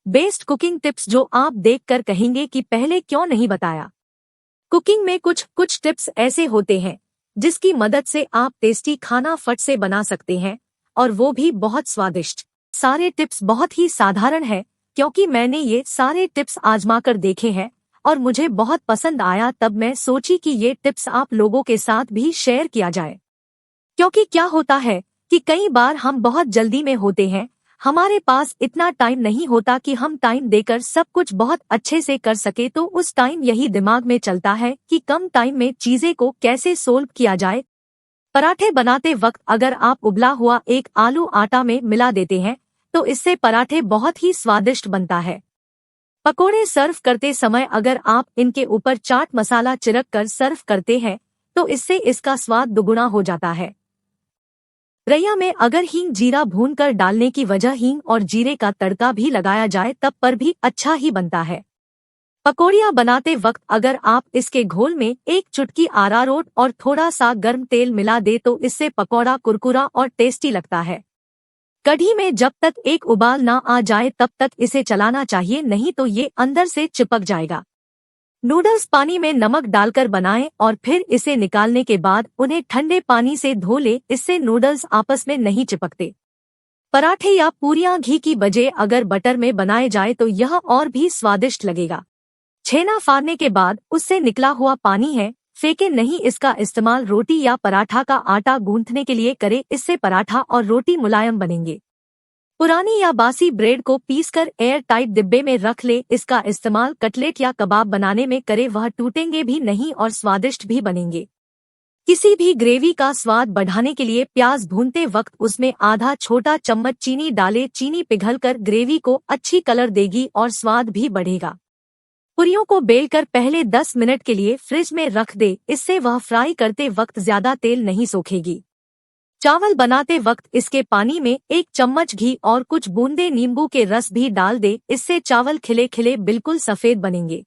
Best cooking tips जो आप देखकर कहेंगे कि पहले क्यों नहीं बताया। कुकिंग में कुछ टिप्स ऐसे होते हैं जिसकी मदद से आप टेस्टी खाना फट से बना सकते हैं, और वो भी बहुत स्वादिष्ट। सारे टिप्स बहुत ही साधारण है, क्योंकि मैंने ये सारे टिप्स आजमाकर देखे हैं और मुझे बहुत पसंद आया, तब मैं सोची कि ये टिप्स आप लोगों के साथ भी शेयर किया जाए। क्योंकि क्या होता है कि कई बार हम बहुत जल्दी में होते हैं, हमारे पास इतना टाइम नहीं होता कि हम टाइम देकर सब कुछ बहुत अच्छे से कर सके, तो उस टाइम यही दिमाग में चलता है कि कम टाइम में चीजें को कैसे सोल्व किया जाए। पराठे बनाते वक्त अगर आप उबला हुआ एक आलू आटा में मिला देते हैं तो इससे पराठे बहुत ही स्वादिष्ट बनता है। पकोड़े सर्व करते समय अगर आप इनके ऊपर चाट मसाला छिड़क कर सर्व करते हैं तो इससे इसका स्वाद दुगुना हो जाता है। रैया में अगर हींग जीरा भूनकर डालने की वजह हींग और जीरे का तड़का भी लगाया जाए तब पर भी अच्छा ही बनता है। पकौड़ियाँ बनाते वक्त अगर आप इसके घोल में एक चुटकी अरारोट और थोड़ा सा गर्म तेल मिला दे तो इससे पकौड़ा कुरकुरा और टेस्टी लगता है। कढ़ी में जब तक एक उबाल ना आ जाए तब तक इसे चलाना चाहिए, नहीं तो ये अंदर से चिपक जाएगा। नूडल्स पानी में नमक डालकर बनाएं और फिर इसे निकालने के बाद उन्हें ठंडे पानी से धो ले, इससे नूडल्स आपस में नहीं चिपकते। पराठे या पूरियां घी की बजाय अगर बटर में बनाए जाए तो यह और भी स्वादिष्ट लगेगा। छेना फाड़ने के बाद उससे निकला हुआ पानी है, फेंके नहीं, इसका इस्तेमाल रोटी या पराठा का आटा गूंथने के लिए करें, इससे पराठा और रोटी मुलायम बनेंगे। पुरानी या बासी ब्रेड को पीसकर एयर टाइट डिब्बे में रख ले, इसका इस्तेमाल कटलेट या कबाब बनाने में करे, वह टूटेंगे भी नहीं और स्वादिष्ट भी बनेंगे। किसी भी ग्रेवी का स्वाद बढ़ाने के लिए प्याज भूनते वक्त उसमें आधा छोटा चम्मच चीनी डाले, चीनी पिघलकर ग्रेवी को अच्छी कलर देगी और स्वाद भी बढ़ेगा। पूरियों को बेलकर पहले 10 मिनट के लिए फ्रिज में रख दे, इससे वह फ्राई करते वक्त ज्यादा तेल नहीं सोखेगी। चावल बनाते वक्त इसके पानी में 1 चम्मच घी और कुछ बूंदे नींबू के रस भी डाल दे, इससे चावल खिले खिले बिल्कुल सफेद बनेंगे।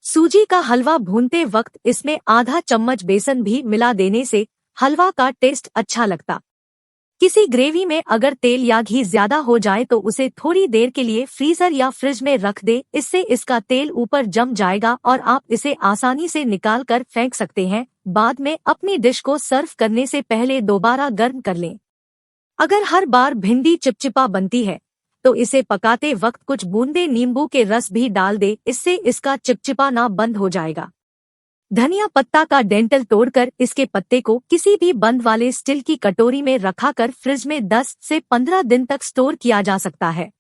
सूजी का हलवा भूनते वक्त इसमें आधा चम्मच बेसन भी मिला देने से हलवा का टेस्ट अच्छा लगता। किसी ग्रेवी में अगर तेल या घी ज्यादा हो जाए तो उसे थोड़ी देर के लिए फ्रीजर या फ्रिज में रख दे, इससे इसका तेल ऊपर जम जाएगा और आप इसे आसानी से निकाल कर फेंक सकते हैं। बाद में अपनी डिश को सर्व करने से पहले दोबारा गर्म कर लें। अगर हर बार भिंडी चिपचिपा बनती है तो इसे पकाते वक्त कुछ बूंदे नींबू के रस भी डाल दे, इससे इसका चिपचिपाना बंद हो जाएगा। धनिया पत्ता का डंठल तोड़कर इसके पत्ते को किसी भी बंद वाले स्टील की कटोरी में रखाकर फ्रिज में 10 से 15 दिन तक स्टोर किया जा सकता है।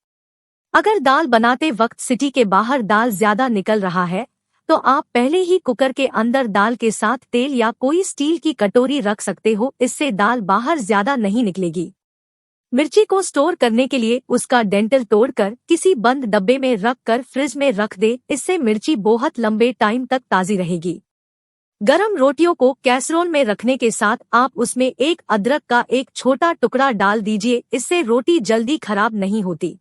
अगर दाल बनाते वक्त सीटी के बाहर दाल ज्यादा निकल रहा है तो आप पहले ही कुकर के अंदर दाल के साथ तेल या कोई स्टील की कटोरी रख सकते हो, इससे दाल बाहर ज्यादा नहीं निकलेगी। मिर्ची को स्टोर करने के लिए उसका डंठल तोड़कर किसी बंद डब्बे में रखकर फ्रिज में रख दे, इससे मिर्ची बहुत लंबे टाइम तक ताजी रहेगी। गरम रोटियों को कैसरोल में रखने के साथ आप उसमें एक अदरक का एक छोटा टुकड़ा डाल दीजिए, इससे रोटी जल्दी खराब नहीं होती।